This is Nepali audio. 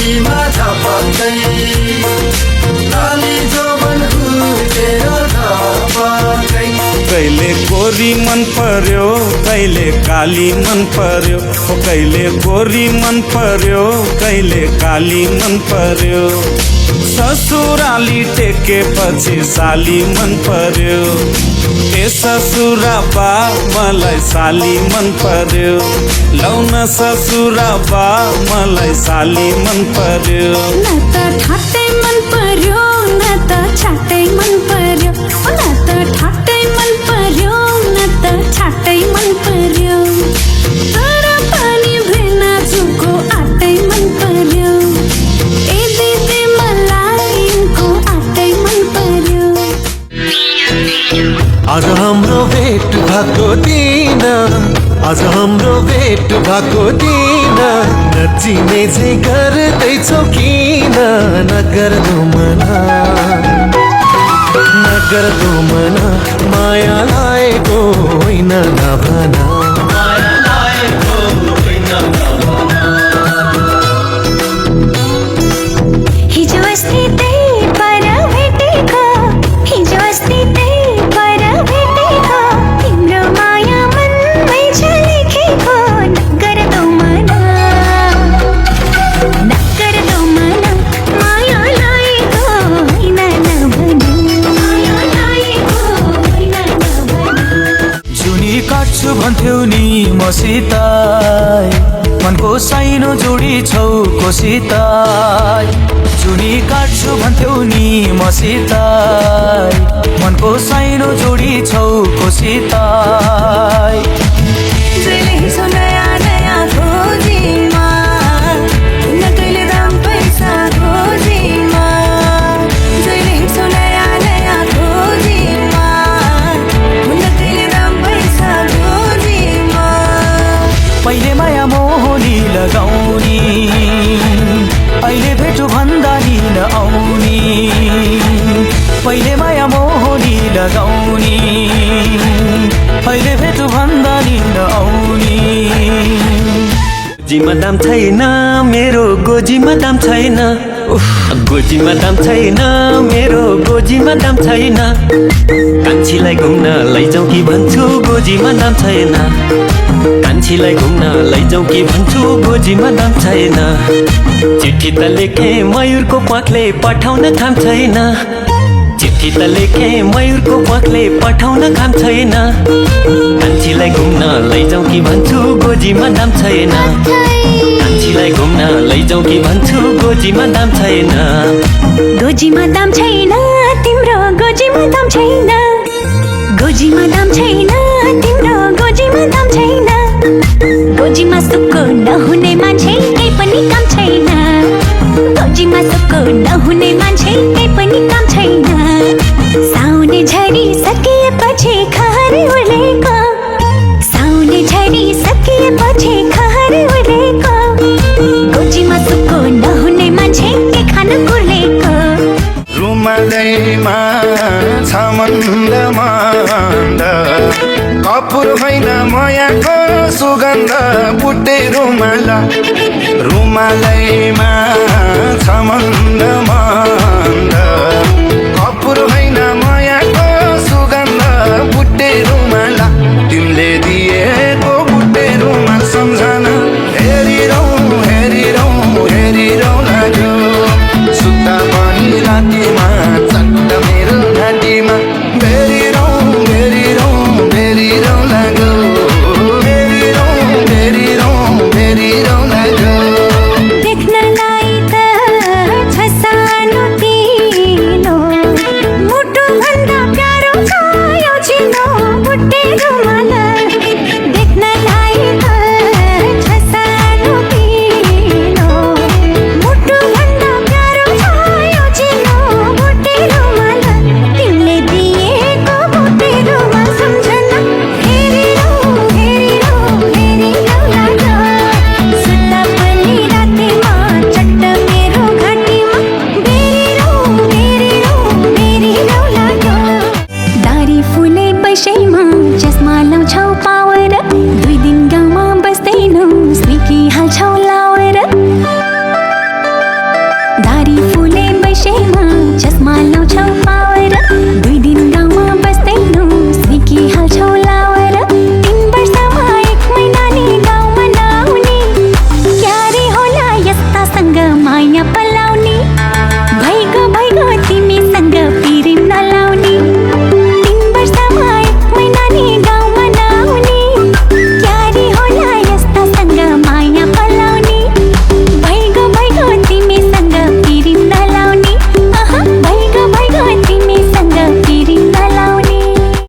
नदीमा झपक्दै लाली जोबन उठेर झपक्दै कहिले गोरी मन पर्यो कहिले काली मन पर्यो कहिले गोरी मन पर्यो कहिले काली मन पर्यो ससुराली टेकेपछि साली मन पर्यो ए ससुरा बा मलाई साली मन पर्यो लौन ससुरा बा मलाई साली मन पर्यो न त ठाट्टै मन पर्यो न त छाट्टै मन पर्यो न त ठाट्टै मन पर्यो न त छाट्टै मन पर्यो तर पनि भेना जुको आटै मन पर्यो ए दिदी मलाई यिनको आटै मन पर्यो आज हाम्रो भेट भएको दिन आज हाम्रो भेट भएको दिन नचिने चाहिँ गर्दैछौ किन नगर्दो मना माया लागेको होइन नभना हिजो अस्ति त्यही पर भेटेको हिजो अस्ति त्यही पर भेटेको तिम्रो माया मनमै छ लेखेको नगर्दो मना माया लागेको होइन नभना जुनी काट्छु भन्थ्यौ नि मसित मनको साइनो जोडी छौ कोसित जुनी काट्छु भन्थ्यौ नि मसित मनको साइनो जोडी छौ कोसित जहिले हिँड्छौ नयाँ नयाँ खोजीमा नकैले दाम पैसा खोजीमा जहिले हिँड्छौ नयाँ नयाँ खोजीमा नकैले दाम पैसा खोजीमा पहिले माया मोहनी लगाउने अहिले भेटु भन्दा नि नआउने पहिले माया मोहनी लगाउने अहिले भेटु भन्दा नि नआउने गोजीमा दाम छैन मेरो गोजीमा दाम छैन गोजीमा दाम छैन मेरो गोजीमा दाम छैन कान्छीलाई घुम्न लैजाऊ कि भन्छु गोजीमा दाम छैन कान्छीलाई घुम्न लैजाऊ कि भन्छु गोजीमा दाम छैन चिठी त लेखे मयूरको प्वाखले पठाउन काम छैन चिठी त लेखे मयूरको प्वाखले पठाउन काम छैन कान्छीलाई घुम्न लैजाऊ कि भन्छु गोजीमा दाम छैन कान्छीलाई घुम्न लैजाऊ कि भन्छु गोजीमा दाम छैन गोजीमा दाम छैन तिम्रो गोजीमा दाम छैन गोजीमा दाम छैन तिम्रो गोजीमा दाम छैन गोजीमा सुक्को नहुने मान्छे केही पनि काम छैन गोजीमा सुक्को नहुने मान्छे केही पनि काम छैन साउने झरी सकिएपछि खहर उडेको साउने झरी सकिएपछि खहर उडेको गोजीमा सुक्को नहुने मान्छे के खान कुर्लेको रुमालैमा छ मन्द मन्द कपुर होइन मायाको सुगन्ध बुट्टे रुमालैमा छ मन्द मन्द